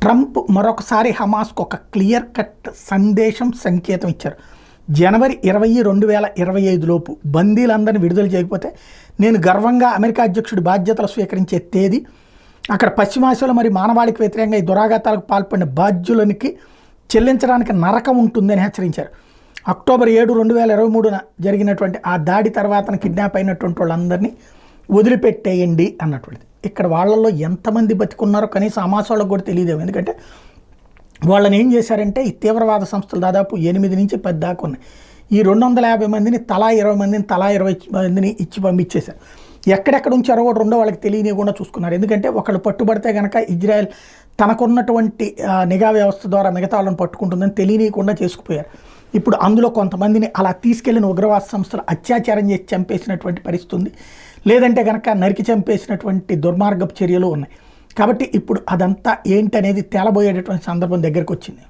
Trump మరొకసారి హమాస్కు ఒక clear cut సంకేతం ఇచ్చారు. జనవరి 20, 2025 లోపు బందీలందరినీ విడుదల చేయకపోతే నేను గర్వంగా అమెరికా అధ్యక్షుడి బాధ్యతలు స్వీకరించే తేదీ, అక్కడ పశ్చిమాసియాలో మరి మానవాళికి వ్యతిరేకంగా ఈ దురాఘాతాలకు పాల్పడిన బాధ్యులనికి చెల్లించడానికి నరకం ఉంటుందని హెచ్చరించారు. అక్టోబర్ 7, 2023 జరిగినటువంటి ఆ దాడి తర్వాత కిడ్నాప్ అయినటువంటి వాళ్ళందరినీ వదిలిపెట్టేయండి అన్నటువంటిది. ఇక్కడ వాళ్ళల్లో ఎంతమంది బతికున్నారో కనీసం హమాస్ వాళ్ళకు కూడా తెలియదేమో. ఎందుకంటే వాళ్ళని ఏం చేశారంటే ఈ తీవ్రవాద సంస్థలు దాదాపు 8 నుంచి 10 దాకా ఉన్నాయి. ఈ 250 మందిని తలా 20 మందిని తలా 20 మందిని ఇచ్చి పంపించేశారు. ఎక్కడెక్కడ ఉంచారో కూడా రెండో వాళ్ళకి తెలియనివ్వకుండా చూసుకున్నారు. ఎందుకంటే ఒకళ్ళు పట్టుబడితే కనుక ఇజ్రాయెల్ తనకున్నటువంటి నిఘా వ్యవస్థ ద్వారా మిగతా వాళ్ళని పట్టుకుంటుందని తెలియనియకుండా చేసుకుపోయారు. ఇప్పుడు అందులో కొంతమందిని అలా తీసుకెళ్లిన ఉగ్రవాద సంస్థలు అత్యాచారం చేసి చంపేసినటువంటి పరిస్థితి ఉంది. లేదంటే కనుక నరికి చంపేసినటువంటి దుర్మార్గపు చర్యలు ఉన్నాయి. కాబట్టి ఇప్పుడు అదంతా ఏంటనేది తేలబోయేటటువంటి సందర్భం దగ్గరకు వచ్చింది.